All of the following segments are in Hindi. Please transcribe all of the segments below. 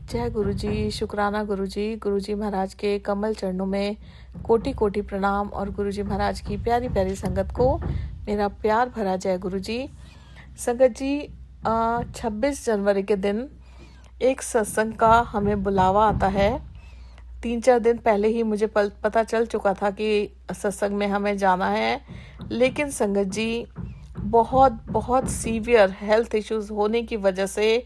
जय गुरु जी, शुक्राना गुरु जी। गुरु जी महाराज के कमल चरणों में कोटि कोटि प्रणाम और गुरु जी महाराज की प्यारी प्यारी संगत को मेरा प्यार भरा जय गुरु जी। संगत जी, 26 जनवरी के दिन एक सत्संग का हमें बुलावा आता है। 3-4 दिन पहले ही मुझे पता चल चुका था कि सत्संग में हमें जाना है, लेकिन संगत जी बहुत बहुत सीवियर हेल्थ इश्यूज होने की वजह से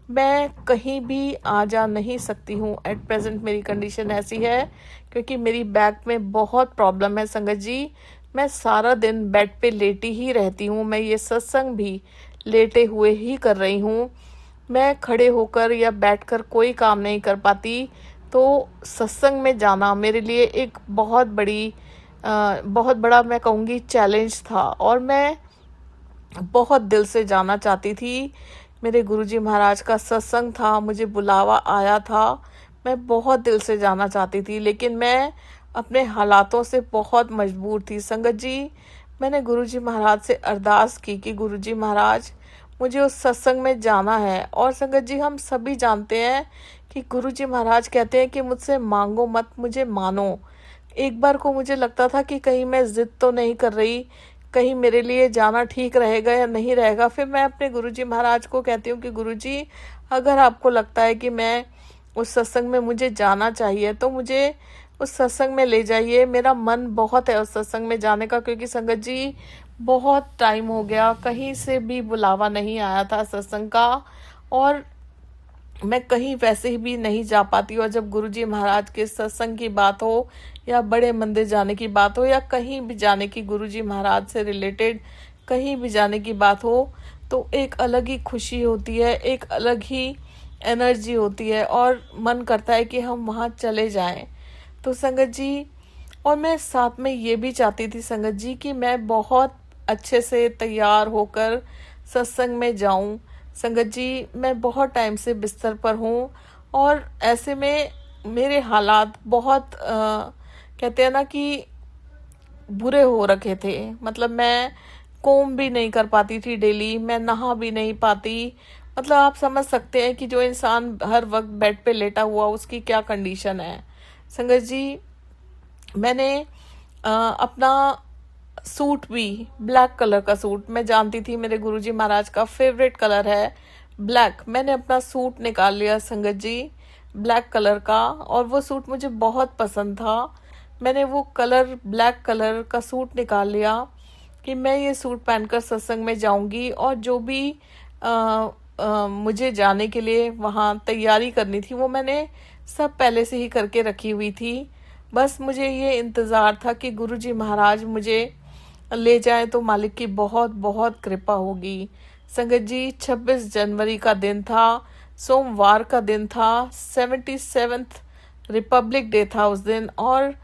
मैं कहीं भी आ जा नहीं सकती हूँ। एट प्रेजेंट मेरी कंडीशन ऐसी है क्योंकि मेरी बैक में बहुत प्रॉब्लम है संगत जी। मैं सारा दिन बेड पे लेटी ही रहती हूँ। मैं ये सत्संग भी लेटे हुए ही कर रही हूँ। मैं खड़े होकर या बैठकर कोई काम नहीं कर पाती। तो सत्संग में जाना मेरे लिए एक बहुत बड़ा मैं कहूँगी चैलेंज था और मैं बहुत दिल से जाना चाहती थी। मेरे गुरुजी महाराज का सत्संग था, मुझे बुलावा आया था, मैं बहुत दिल से जाना चाहती थी, लेकिन मैं अपने हालातों से बहुत मजबूर थी। संगत जी, मैंने गुरुजी महाराज से अरदास की कि गुरुजी महाराज मुझे उस सत्संग में जाना है। और संगत जी, हम सभी जानते हैं कि गुरुजी महाराज कहते हैं कि मुझसे मांगो मत, मुझे मानो। एक बार को मुझे लगता था कि कहीं मैं जिद तो नहीं कर रही, कहीं मेरे लिए जाना ठीक रहेगा या नहीं रहेगा। फिर मैं अपने गुरुजी महाराज को कहती हूँ कि गुरुजी, अगर आपको लगता है कि मैं उस सत्संग में मुझे जाना चाहिए तो मुझे उस सत्संग में ले जाइए। मेरा मन बहुत है उस सत्संग में जाने का, क्योंकि संगत जी बहुत टाइम हो गया, कहीं से भी बुलावा नहीं आया था सत्संग का और मैं कहीं वैसे भी नहीं जा पाती। और जब गुरुजी महाराज के सत्संग की बात हो या बड़े मंदिर जाने की बात हो या कहीं भी जाने की, गुरुजी महाराज से रिलेटेड कहीं भी जाने की बात हो, तो एक अलग ही खुशी होती है, एक अलग ही एनर्जी होती है और मन करता है कि हम वहाँ चले जाएं। तो संगत जी, और मैं साथ में ये भी चाहती थी संगत जी कि मैं बहुत अच्छे से तैयार होकर सत्संग में जाऊं। संगत जी, मैं बहुत टाइम से बिस्तर पर हूँ और ऐसे में मेरे हालात बहुत कहते हैं ना कि बुरे हो रखे थे। मतलब मैं कोम भी नहीं कर पाती थी डेली, मैं नहा भी नहीं पाती। मतलब आप समझ सकते हैं कि जो इंसान हर वक्त बेड पे लेटा हुआ उसकी क्या कंडीशन है। संगत जी, मैंने अपना सूट भी, ब्लैक कलर का सूट, मैं जानती थी मेरे गुरुजी महाराज का फेवरेट कलर है ब्लैक, मैंने अपना सूट निकाल लिया संगत जी ब्लैक कलर का, और वो सूट मुझे बहुत पसंद था। मैंने वो ब्लैक कलर का सूट निकाल लिया कि मैं ये सूट पहनकर सत्संग में जाऊंगी और जो भी मुझे जाने के लिए वहाँ तैयारी करनी थी वो मैंने सब पहले से ही करके रखी हुई थी। बस मुझे ये इंतज़ार था कि गुरुजी महाराज मुझे ले जाए तो मालिक की बहुत बहुत कृपा होगी। संगत जी, 26 जनवरी का दिन था, सोमवार का दिन था, 77th रिपब्लिक डे था उस दिन, और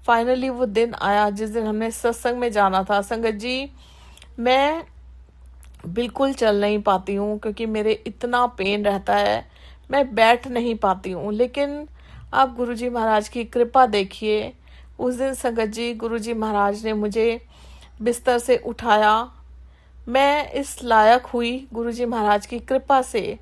फाइनली वो दिन आया जिस दिन हमने सत्संग में जाना था। संगत जी, मैं बिल्कुल चल नहीं पाती हूँ क्योंकि मेरे इतना पेन रहता है, मैं बैठ नहीं पाती हूँ। लेकिन आप गुरुजी महाराज की कृपा देखिए, उस दिन संगत जी गुरुजी महाराज ने मुझे बिस्तर से उठाया। मैं इस लायक हुई गुरुजी महाराज की कृपा से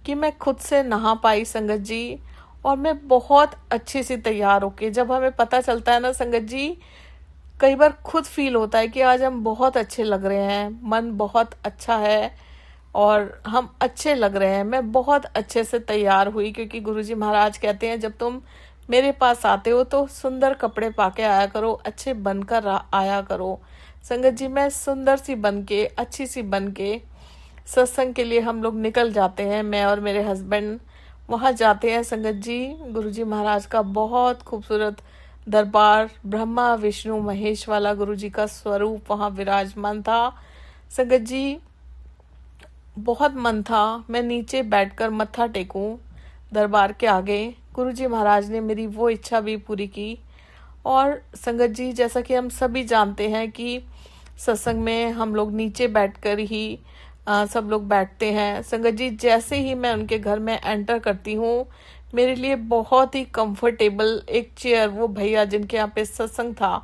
कि मैं खुद से नहा पाई संगत जी, और मैं बहुत अच्छे से तैयार होके, जब हमें पता चलता है ना संगत जी, कई बार खुद फील होता है कि आज हम बहुत अच्छे लग रहे हैं, मन बहुत अच्छा है और हम अच्छे लग रहे हैं। मैं बहुत अच्छे से तैयार हुई क्योंकि गुरुजी महाराज कहते हैं जब तुम मेरे पास आते हो तो सुंदर कपड़े पाके आया करो, अच्छे बनकर आया करो। संगत जी, मैं सुंदर सी बन के, अच्छी सी बन के सत्संग के लिए हम लोग निकल जाते हैं। मैं और मेरे हस्बैंड वहाँ जाते हैं संगत जी। गुरुजी महाराज का बहुत खूबसूरत दरबार, ब्रह्मा विष्णु महेश वाला गुरुजी का स्वरूप वहाँ विराजमान था। संगत जी, बहुत मन था मैं नीचे बैठकर मत्था टेकूं दरबार के आगे। गुरुजी महाराज ने मेरी वो इच्छा भी पूरी की। और संगत जी, जैसा कि हम सभी जानते हैं कि सत्संग में हम लोग नीचे बैठकर ही सब लोग बैठते हैं। संगत जी, जैसे ही मैं उनके घर में एंटर करती हूँ, मेरे लिए बहुत ही कंफर्टेबल एक चेयर वो भैया जिनके यहाँ पे सत्संग था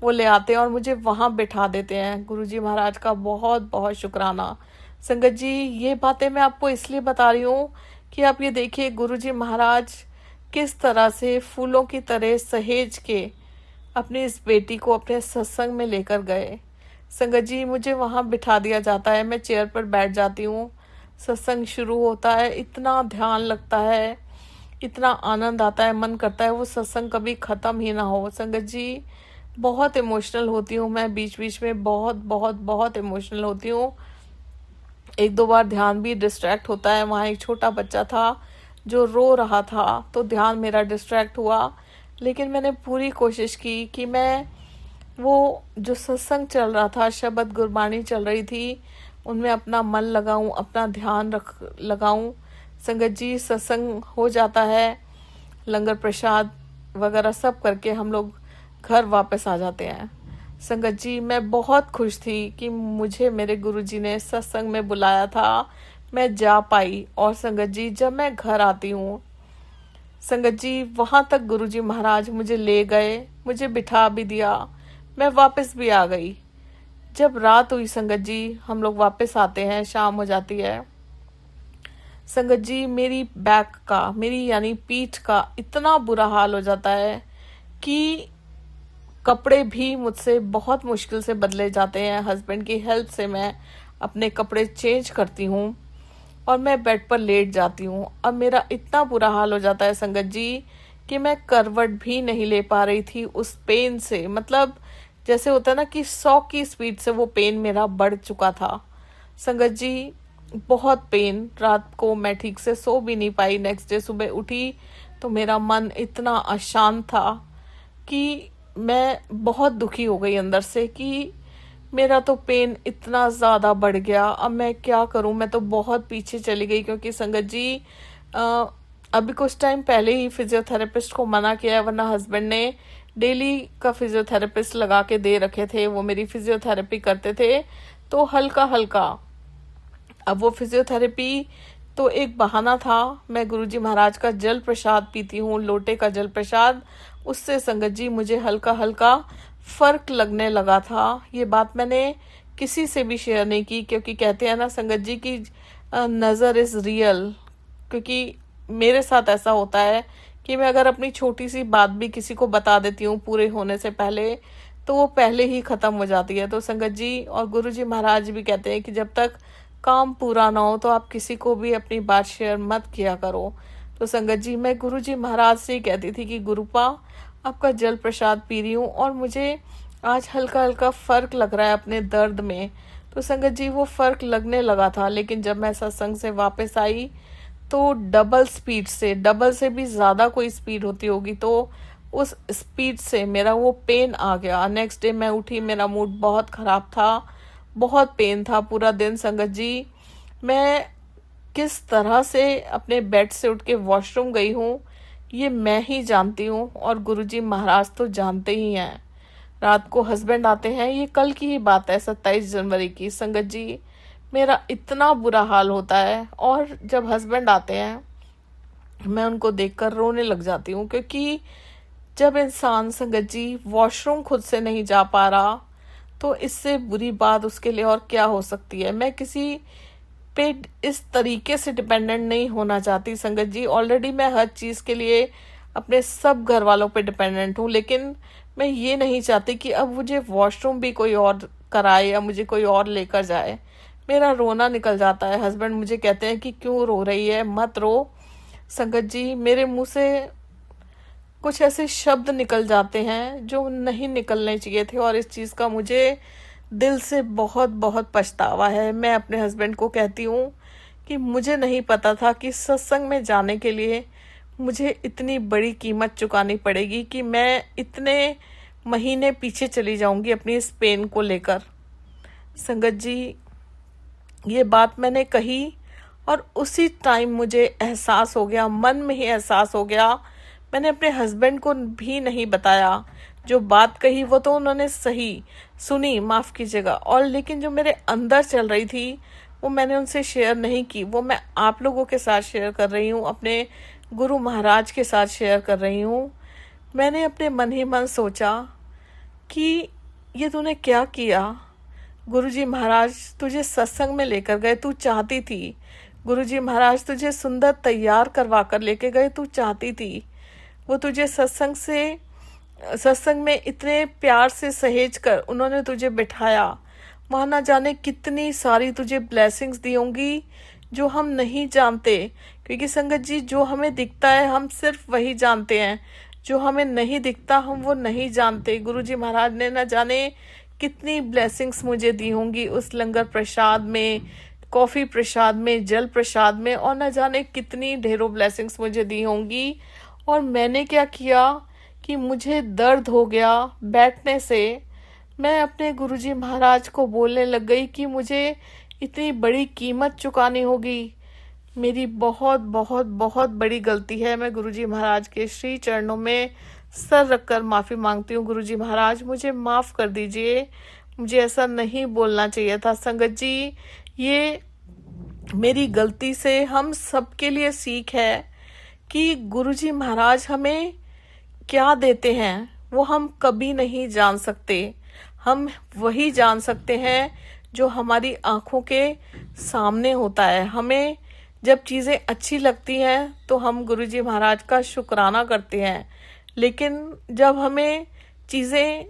वो ले आते हैं और मुझे वहाँ बिठा देते हैं। गुरुजी महाराज का बहुत बहुत शुक्राना। संगत जी, ये बातें मैं आपको इसलिए बता रही हूँ कि आप ये देखिए गुरुजी महाराज किस तरह से फूलों की तरह सहेज के अपनी इस बेटी को अपने सत्संग में लेकर गए। संगत जी, मुझे वहाँ बिठा दिया जाता है, मैं चेयर पर बैठ जाती हूँ, सत्संग शुरू होता है, इतना ध्यान लगता है, इतना आनंद आता है, मन करता है वो सत्संग कभी ख़त्म ही ना हो। संगत जी, बहुत इमोशनल होती हूँ मैं, बीच बीच में बहुत बहुत बहुत इमोशनल होती हूँ। एक दो बार ध्यान भी डिस्ट्रैक्ट होता है। वहाँ एक छोटा बच्चा था जो रो रहा था, तो ध्यान मेरा डिस्ट्रैक्ट हुआ, लेकिन मैंने पूरी कोशिश की कि मैं वो जो सत्संग चल रहा था, शब्द गुरबानी चल रही थी, उनमें अपना मन लगाऊं, अपना ध्यान लगाऊं। संगत जी, सत्संग हो जाता है, लंगर प्रसाद वगैरह सब करके हम लोग घर वापस आ जाते हैं। संगत जी, मैं बहुत खुश थी कि मुझे मेरे गुरुजी ने सत्संग में बुलाया था, मैं जा पाई। और संगत जी, जब मैं घर आती हूँ संगत जी, वहाँ तक गुरुजी महाराज मुझे ले गए, मुझे बिठा भी दिया, मैं वापस भी आ गई। जब रात हुई संगत जी, हम लोग वापस आते हैं, शाम हो जाती है। संगत जी, मेरी बैक का, मेरी यानी पीठ का इतना बुरा हाल हो जाता है कि कपड़े भी मुझसे बहुत मुश्किल से बदले जाते हैं। हस्बैंड की हेल्प से मैं अपने कपड़े चेंज करती हूँ और मैं बेड पर लेट जाती हूँ। अब मेरा इतना बुरा हाल हो जाता है संगत जी कि मैं करवट भी नहीं ले पा रही थी उस पेन से। मतलब जैसे होता है ना कि 100 की स्पीड से वो पेन मेरा बढ़ चुका था। संगत जी, बहुत पेन, रात को मैं ठीक से सो भी नहीं पाई। नेक्स्ट डे सुबह उठी तो मेरा मन इतना अशांत था कि मैं बहुत दुखी हो गई अंदर से कि मेरा तो पेन इतना ज़्यादा बढ़ गया, अब मैं क्या करूं। मैं तो बहुत पीछे चली गई, क्योंकि संगत जी अभी कुछ टाइम पहले ही फिजियोथेरेपिस्ट को मना किया है, वरना हस्बैंड ने डेली का फिजियोथेरेपिस्ट लगा के दे रखे थे, वो मेरी फिजियोथेरेपी करते थे तो हल्का हल्का। अब वो फिजियोथेरेपी तो एक बहाना था। मैं गुरुजी महाराज का जल प्रसाद पीती हूँ, लोटे का जल प्रसाद, उससे संगत जी मुझे हल्का हल्का फर्क लगने लगा था। ये बात मैंने किसी से भी शेयर नहीं की, क्योंकि कहते हैं ना संगत जी की नज़र इज़ रियल। क्योंकि मेरे साथ ऐसा होता है कि मैं अगर अपनी छोटी सी बात भी किसी को बता देती हूँ पूरे होने से पहले, तो वो पहले ही ख़त्म हो जाती है। तो संगत जी और गुरुजी महाराज भी कहते हैं कि जब तक काम पूरा ना हो तो आप किसी को भी अपनी बात शेयर मत किया करो। तो संगत जी, मैं गुरुजी महाराज से कहती थी कि गुरुपा, आपका जल प्रसाद पी रही हूँ और मुझे आज हल्का हल्का फ़र्क लग रहा है अपने दर्द में। तो संगत जी, वो फ़र्क लगने लगा था, लेकिन जब मैं सत्संग से वापस आई तो डबल स्पीड से, डबल से भी ज़्यादा कोई स्पीड होती होगी, तो उस स्पीड से मेरा वो पेन आ गया। नेक्स्ट डे मैं उठी, मेरा मूड बहुत ख़राब था, बहुत पेन था पूरा दिन। संगत जी, मैं किस तरह से अपने बेड से उठ के वॉशरूम गई हूँ ये मैं ही जानती हूँ, और गुरुजी महाराज तो जानते ही हैं। रात को हस्बैंड आते हैं, ये कल की ही बात है, 27 जनवरी की। संगत जी, मेरा इतना बुरा हाल होता है, और जब हस्बैंड आते हैं मैं उनको देखकर रोने लग जाती हूँ, क्योंकि जब इंसान संगत जी वॉशरूम खुद से नहीं जा पा रहा तो इससे बुरी बात उसके लिए और क्या हो सकती है। मैं किसी पे इस तरीके से डिपेंडेंट नहीं होना चाहती संगत जी। ऑलरेडी मैं हर चीज़ के लिए अपने सब घर वालों पे डिपेंडेंट हूँ, लेकिन मैं ये नहीं चाहती कि अब मुझे वॉशरूम भी कोई और कराए या मुझे कोई और लेकर जाए। मेरा रोना निकल जाता है। हस्बैंड मुझे कहते हैं कि क्यों रो रही है, मत रो। संगत जी, मेरे मुंह से कुछ ऐसे शब्द निकल जाते हैं जो नहीं निकलने चाहिए थे, और इस चीज़ का मुझे दिल से बहुत बहुत पछतावा है। मैं अपने हस्बैंड को कहती हूँ कि मुझे नहीं पता था कि सत्संग में जाने के लिए मुझे इतनी बड़ी कीमत चुकानी पड़ेगी, कि मैं इतने महीने पीछे चली जाऊंगी अपनी इस पेन को लेकर। संगत जी, ये बात मैंने कही और उसी टाइम मुझे एहसास हो गया, मन में ही एहसास हो गया। मैंने अपने हस्बैंड को भी नहीं बताया। जो बात कही वो तो उन्होंने सही सुनी, माफ़ कीजिएगा, और लेकिन जो मेरे अंदर चल रही थी वो मैंने उनसे शेयर नहीं की। वो मैं आप लोगों के साथ शेयर कर रही हूँ, अपने गुरु महाराज के साथ शेयर कर रही हूँ। मैंने अपने मन ही मन सोचा कि ये तूने क्या किया। गुरुजी महाराज तुझे सत्संग में लेकर गए, तू चाहती थी, गुरुजी महाराज तुझे सुंदर तैयार करवा कर लेके गए, तू चाहती थी। वो तुझे सत्संग में इतने प्यार से सहेज कर उन्होंने तुझे बिठाया। वहाँ ना जाने कितनी सारी तुझे ब्लेसिंग्स दी होंगी जो हम नहीं जानते, क्योंकि संगत जी जो हमें दिखता है हम सिर्फ वही जानते हैं, जो हमें नहीं दिखता हम वो नहीं जानते। गुरुजी महाराज ने ना जाने कितनी ब्लेसिंग्स मुझे दी होंगी उस लंगर प्रसाद में, कॉफ़ी प्रसाद में, जल प्रसाद में, और न जाने कितनी ढेरों ब्लेसिंग्स मुझे दी होंगी। और मैंने क्या किया कि मुझे दर्द हो गया बैठने से। मैं अपने गुरुजी महाराज को बोलने लग गई कि मुझे इतनी बड़ी कीमत चुकानी होगी। मेरी बहुत बहुत बहुत बड़ी गलती है। मैं गुरुजी महाराज के श्री चरणों में सर रखकर माफ़ी मांगती हूँ। गुरुजी महाराज मुझे माफ़ कर दीजिए, मुझे ऐसा नहीं बोलना चाहिए था। संगत जी ये मेरी गलती से हम सबके लिए सीख है कि गुरुजी महाराज हमें क्या देते हैं वो हम कभी नहीं जान सकते। हम वही जान सकते हैं जो हमारी आँखों के सामने होता है। हमें जब चीज़ें अच्छी लगती हैं तो हम गुरुजी महाराज का शुक्राना करते हैं, लेकिन जब हमें चीज़ें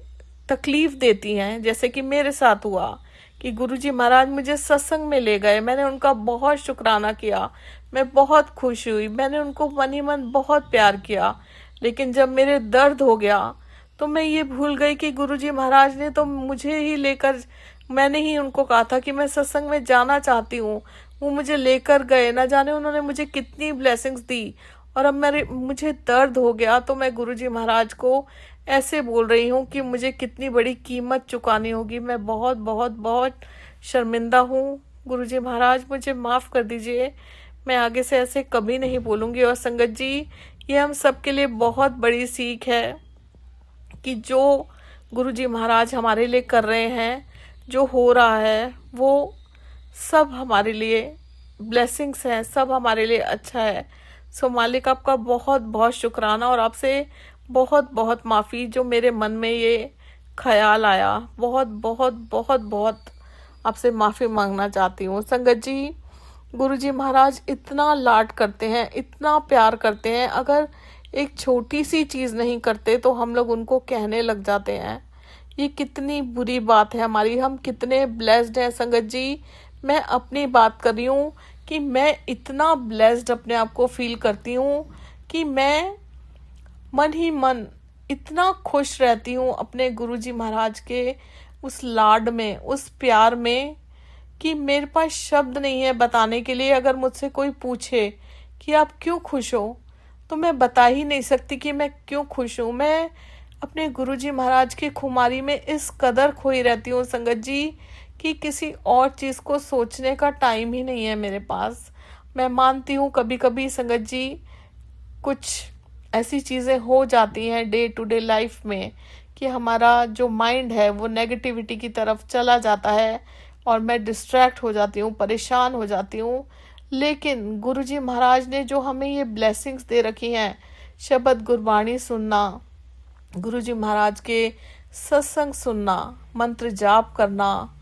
तकलीफ़ देती हैं, जैसे कि मेरे साथ हुआ कि गुरुजी महाराज मुझे सत्संग में ले गए, मैंने उनका बहुत शुक्राना किया, मैं बहुत खुश हुई, मैंने उनको मन ही मन बहुत प्यार किया। लेकिन जब मेरे दर्द हो गया तो मैं ये भूल गई कि गुरुजी महाराज ने तो मुझे ही लेकर, मैंने ही उनको कहा था कि मैं सत्संग में जाना चाहती हूँ, वो मुझे लेकर गए। ना जाने उन्होंने मुझे कितनी ब्लेसिंग्स दी। और अब मुझे दर्द हो गया तो मैं गुरुजी महाराज को ऐसे बोल रही हूँ कि मुझे कितनी बड़ी कीमत चुकानी होगी। मैं बहुत बहुत बहुत शर्मिंदा हूँ। गुरुजी महाराज मुझे माफ़ कर दीजिए, मैं आगे से ऐसे कभी नहीं बोलूँगी। और संगत जी ये हम सबके लिए बहुत बड़ी सीख है कि जो गुरुजी महाराज हमारे लिए कर रहे हैं, जो हो रहा है, वो सब हमारे लिए ब्लेसिंग्स हैं, सब हमारे लिए अच्छा है। सो मालिक आपका बहुत बहुत शुक्राना और आपसे बहुत बहुत माफ़ी जो मेरे मन में ये ख्याल आया। बहुत बहुत बहुत बहुत आपसे माफ़ी मांगना चाहती हूँ। संगत जी गुरुजी महाराज इतना लाड करते हैं, इतना प्यार करते हैं, अगर एक छोटी सी चीज़ नहीं करते तो हम लोग उनको कहने लग जाते हैं। ये कितनी बुरी बात है हमारी, हम कितने ब्लेस्ड हैं संगत जी। मैं अपनी बात कर रही हूँ कि मैं इतना ब्लेस्ड अपने आप को फील करती हूँ कि मैं मन ही मन इतना खुश रहती हूँ अपने गुरुजी महाराज के उस लाड में, उस प्यार में, कि मेरे पास शब्द नहीं है बताने के लिए। अगर मुझसे कोई पूछे कि आप क्यों खुश हो तो मैं बता ही नहीं सकती कि मैं क्यों खुश हूँ। मैं अपने गुरुजी महाराज की खुमारी में इस कदर खोई रहती हूँ संगत जी कि किसी और चीज़ को सोचने का टाइम ही नहीं है मेरे पास। मैं मानती हूँ कभी कभी संगत जी कुछ ऐसी चीज़ें हो जाती हैं डे टू डे लाइफ में कि हमारा जो माइंड है वो नेगेटिविटी की तरफ चला जाता है और मैं डिस्ट्रैक्ट हो जाती हूँ, परेशान हो जाती हूँ। लेकिन गुरुजी महाराज ने जो हमें ये ब्लेसिंग्स दे रखी हैं, शब्द गुरबाणी सुनना, गुरुजी महाराज के सत्संग सुनना, मंत्र जाप करना,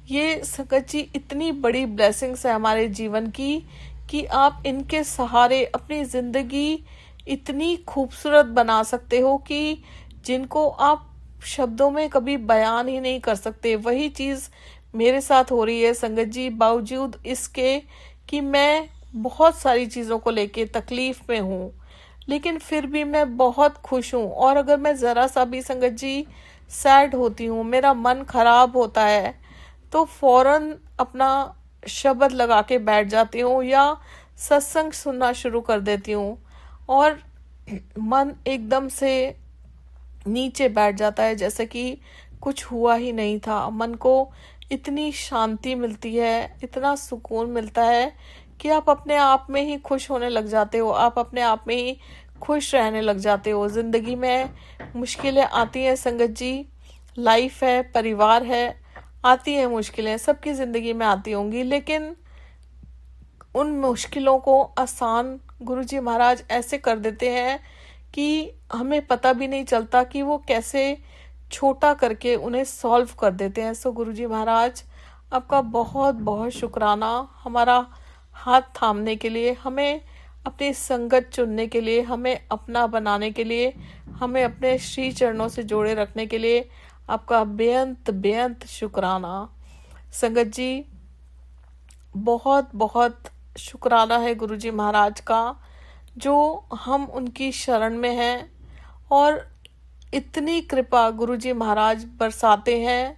ये संगत जी इतनी बड़ी ब्लेसिंग्स है हमारे जीवन की कि आप इनके सहारे अपनी ज़िंदगी इतनी खूबसूरत बना सकते हो कि जिनको आप शब्दों में कभी बयान ही नहीं कर सकते। वही चीज़ मेरे साथ हो रही है संगत जी, बावजूद इसके कि मैं बहुत सारी चीज़ों को लेके तकलीफ़ में हूँ, लेकिन फिर भी मैं बहुत खुश हूँ। और अगर मैं ज़रा सा भी संगत जी सैड होती हूँ, मेरा मन ख़राब होता है, तो फ़ौरन अपना शब्द लगा के बैठ जाती हूँ या सत्संग सुनना शुरू कर देती हूँ और मन एकदम से नीचे बैठ जाता है, जैसे कि कुछ हुआ ही नहीं था। मन को इतनी शांति मिलती है, इतना सुकून मिलता है कि आप अपने आप में ही खुश होने लग जाते हो, आप अपने आप में ही खुश रहने लग जाते हो। ज़िंदगी में मुश्किलें आती हैं संगत जी, लाइफ है, परिवार है, आती हैं मुश्किलें, सबकी ज़िंदगी में आती होंगी, लेकिन उन मुश्किलों को आसान गुरुजी महाराज ऐसे कर देते हैं कि हमें पता भी नहीं चलता कि वो कैसे छोटा करके उन्हें सॉल्व कर देते हैं। सो गुरुजी महाराज आपका बहुत बहुत शुक्राना। हमारा हाथ थामने के लिए, हमें अपनी संगत चुनने के लिए, हमें अपना बनाने के लिए, हमें अपने श्री चरणों से जोड़े रखने के लिए आपका बेअंत बेअंत शुक्राना। संगत जी, बहुत बहुत शुक्राना है गुरुजी महाराज का, जो हम उनकी शरण में हैं और इतनी कृपा गुरुजी महाराज बरसाते हैं।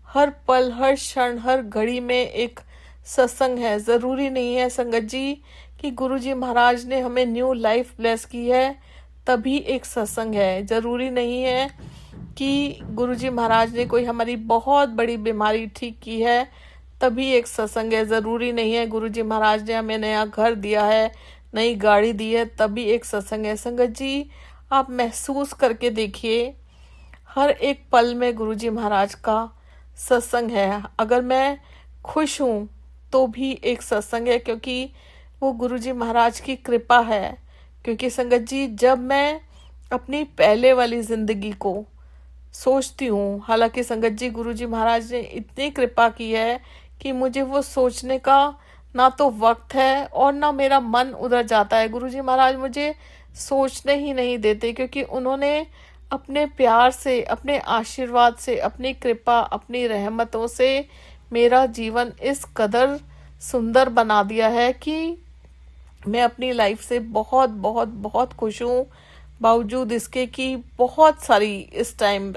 हर पल, हर क्षण, हर घड़ी में एक सत्संग है। ज़रूरी नहीं है संगत जी कि गुरुजी महाराज ने हमें न्यू लाइफ ब्लेस की है तभी एक सत्संग है। ज़रूरी नहीं है कि गुरुजी महाराज ने कोई हमारी बहुत बड़ी बीमारी ठीक की है तभी एक सत्संग है। ज़रूरी नहीं है गुरुजी महाराज ने हमें नया घर दिया है, नई गाड़ी दी है तभी एक सत्संग है। संगत जी, आप महसूस करके देखिए, हर एक पल में गुरुजी महाराज का सत्संग है। अगर मैं खुश हूँ तो भी एक सत्संग है, क्योंकि वो गुरुजी महाराज की कृपा है। क्योंकि संगत जी, जब मैं अपनी पहले वाली ज़िंदगी को सोचती हूँ, हालांकि संगत जी गुरुजी महाराज ने इतनी कृपा की है कि मुझे वो सोचने का ना तो वक्त है और ना मेरा मन उधर जाता है। गुरुजी महाराज मुझे सोचने ही नहीं देते, क्योंकि उन्होंने अपने प्यार से, अपने आशीर्वाद से, अपनी कृपा, अपनी रहमतों से मेरा जीवन इस कदर सुंदर बना दिया है कि मैं अपनी लाइफ से बहुत बहुत बहुत खुश हूँ। बावजूद इसके कि बहुत सारी इस टाइम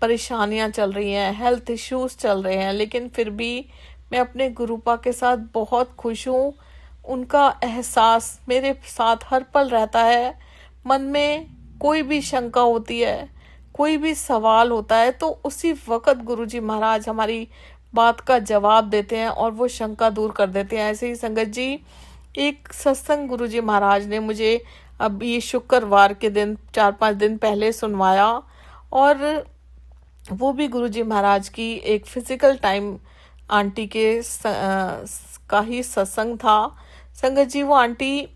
परेशानियां चल रही हैं, हेल्थ इश्यूज चल रहे हैं, लेकिन फिर भी मैं अपने गुरुपा के साथ बहुत खुश हूँ। उनका एहसास मेरे साथ हर पल रहता है। मन में कोई भी शंका होती है, कोई भी सवाल होता है, तो उसी वक़्त गुरुजी महाराज हमारी बात का जवाब देते हैं और वो शंका दूर कर देते हैं। ऐसे ही संगत जी, एक सत्संग गुरुजी महाराज ने मुझे अब ये शुक्रवार के दिन 4-5 दिन पहले सुनवाया, और वो भी गुरुजी महाराज की एक फिजिकल टाइम आंटी के का ही सत्संग था। संगत जी, वो आंटी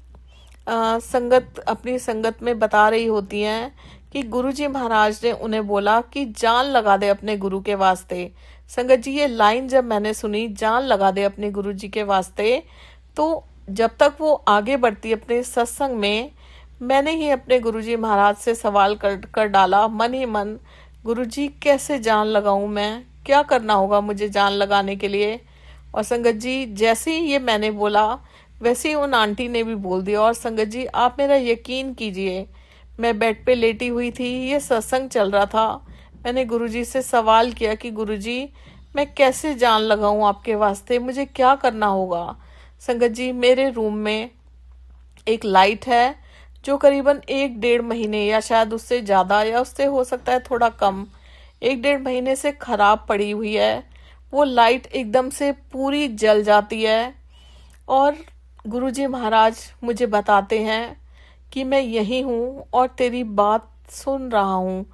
संगत अपनी संगत में बता रही होती हैं कि गुरुजी महाराज ने उन्हें बोला कि जान लगा दे अपने गुरु के वास्ते। संगत जी, ये लाइन जब मैंने सुनी, जान लगा दे अपने गुरुजी के वास्ते, तो जब तक वो आगे बढ़ती अपने सत्संग में, मैंने ही अपने गुरुजी महाराज से सवाल कर डाला मन ही मन, गुरुजी कैसे जान लगाऊं मैं, क्या करना होगा मुझे जान लगाने के लिए। और संगत जी, जैसे ही ये मैंने बोला वैसे ही उन आंटी ने भी बोल दिया। और संगत जी, आप मेरा यकीन कीजिए, मैं बेड पे लेटी हुई थी, ये सत्संग चल रहा था, मैंने गुरुजी से सवाल किया कि गुरुजी, मैं कैसे जान लगाऊं आपके वास्ते, मुझे क्या करना होगा। संगत जी, मेरे रूम में एक लाइट है जो करीबन 1-1.5 महीने या शायद उससे ज़्यादा या उससे हो सकता है थोड़ा कम, 1-1.5 महीने से ख़राब पड़ी हुई है। वो लाइट एकदम से पूरी जल जाती है और गुरुजी महाराज मुझे बताते हैं कि मैं यही हूँ और तेरी बात सुन रहा हूँ।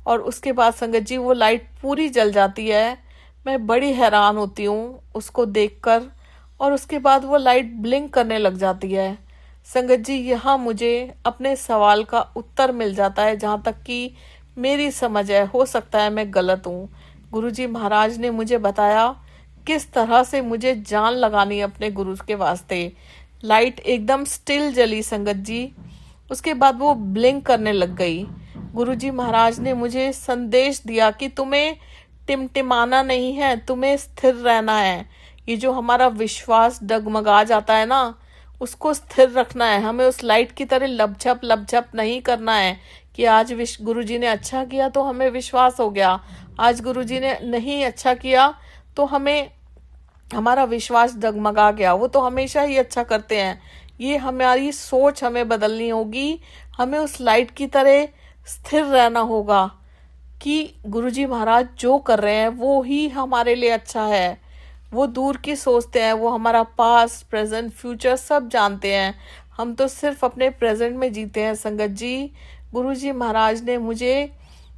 और उसके बाद संगत जी, वो लाइट पूरी जल जाती है। मैं बड़ी हैरान होती हूँ उसको देखकर, और उसके बाद वो लाइट ब्लिंक करने लग जाती है। संगत जी, यहाँ मुझे अपने सवाल का उत्तर मिल जाता है, जहाँ तक कि मेरी समझ है, हो सकता है मैं गलत हूँ। गुरुजी महाराज ने मुझे बताया किस तरह से मुझे जान लगानी है अपने गुरु के वास्ते। लाइट एकदम स्टिल जली संगत जी, उसके बाद वो ब्लिंक करने लग गई। गुरुजी महाराज ने मुझे संदेश दिया कि तुम्हें टिमटिमाना नहीं है, तुम्हें स्थिर रहना है। ये जो हमारा विश्वास डगमगा जाता है ना, उसको स्थिर रखना है। हमें उस लाइट की तरह लपझप नहीं करना है कि आज गुरुजी ने अच्छा किया तो हमें विश्वास हो गया, आज गुरुजी ने नहीं अच्छा किया तो हमें हमारा विश्वास डगमगा गया। वो तो हमेशा ही अच्छा करते हैं। ये हमारी सोच हमें बदलनी होगी। हमें उस लाइट की तरह स्थिर रहना होगा कि गुरुजी महाराज जो कर रहे हैं वो ही हमारे लिए अच्छा है। वो दूर की सोचते हैं, वो हमारा पास्ट, प्रेजेंट, फ्यूचर सब जानते हैं। हम तो सिर्फ अपने प्रेजेंट में जीते हैं। संगत जी, गुरुजी महाराज ने मुझे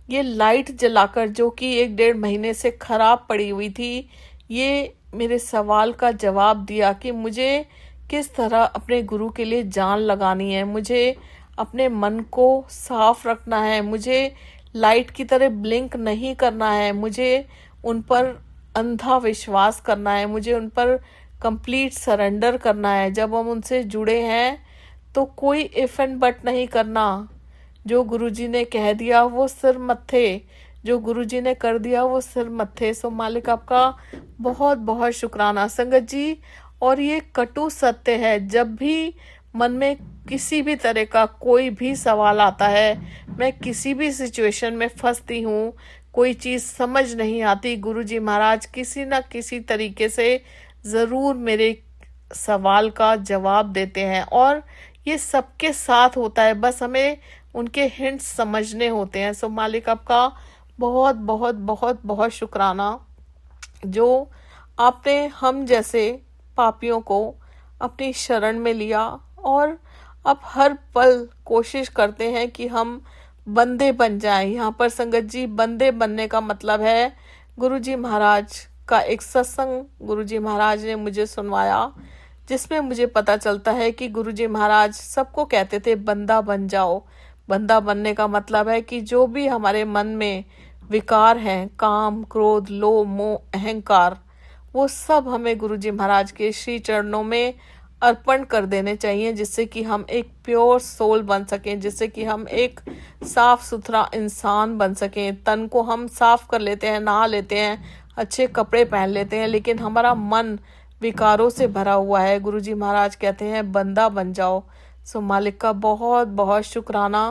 ये लाइट जलाकर, जो कि 1-1.5 महीने से खराब पड़ी हुई थी, ये मेरे सवाल का जवाब दिया कि मुझे किस तरह अपने गुरु के लिए जान लगानी है। मुझे अपने मन को साफ रखना है, मुझे लाइट की तरह ब्लिंक नहीं करना है, मुझे उन पर अंधा विश्वास करना है, मुझे उन पर कंप्लीट सरेंडर करना है। जब हम उनसे जुड़े हैं तो कोई इफ एंड बट नहीं करना। जो गुरुजी ने कह दिया वो सिर मत्थे, जो गुरुजी ने कर दिया वो सिर मत्थे। सो मालिक आपका बहुत बहुत शुक्राना संगत जी। और ये कटु सत्य है, जब भी मन में किसी भी तरह का कोई भी सवाल आता है, मैं किसी भी सिचुएशन में फंसती हूँ, कोई चीज़ समझ नहीं आती, गुरुजी महाराज किसी न किसी तरीके से ज़रूर मेरे सवाल का जवाब देते हैं। और ये सबके साथ होता है, बस हमें उनके हिंट्स समझने होते हैं। सो मालिक आपका बहुत बहुत बहुत बहुत शुक्राना, जो आपने हम जैसे पापियों को अपनी शरण में लिया और अब हर पल कोशिश करते हैं कि हम बंदे बन जाएं। यहाँ पर संगत जी, बंदे बनने का मतलब है, गुरुजी महाराज का एक सत्संग गुरुजी महाराज ने मुझे सुनवाया, जिसमें मुझे पता चलता है कि गुरुजी महाराज सबको कहते थे बंदा बन जाओ। बंदा बनने का मतलब है कि जो भी हमारे मन में विकार हैं, काम, क्रोध, लोभ, मोह, अहंकार, वो सब हमें गुरुजी महाराज के श्री चरणों में अर्पण कर देने चाहिए, जिससे कि हम एक प्योर सोल बन सकें, जिससे कि हम एक साफ सुथरा इंसान बन सकें। तन को हम साफ कर लेते हैं, नहा लेते हैं, अच्छे कपड़े पहन लेते हैं, लेकिन हमारा मन विकारों से भरा हुआ है। गुरुजी महाराज कहते हैं बंदा बन जाओ। सो मालिक का बहुत बहुत शुक्राना।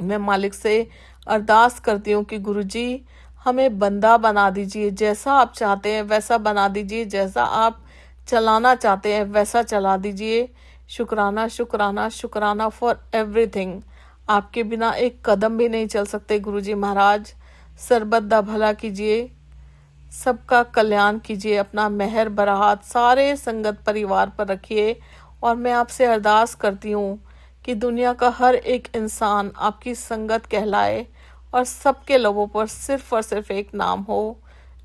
मैं मालिक से अरदास करती हूँ कि गुरुजी हमें बंदा बना दीजिए, जैसा आप चाहते हैं वैसा बना दीजिए, जैसा आप चलाना चाहते हैं वैसा चला दीजिए। शुक्राना शुक्राना शुक्राना फॉर एवरीथिंग। आपके बिना एक कदम भी नहीं चल सकते गुरुजी महाराज। सरबत दा भला कीजिए, सबका कल्याण कीजिए, अपना मेहर बराहत सारे संगत परिवार पर रखिए। और मैं आपसे अरदास करती हूँ कि दुनिया का हर एक इंसान आपकी संगत कहलाए और सबके लोगों पर सिर्फ और सिर्फ एक नाम हो।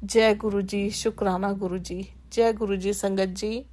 जय गुरुजी। शुक्राना गुरुजी। जय गुरुजी संगत जी।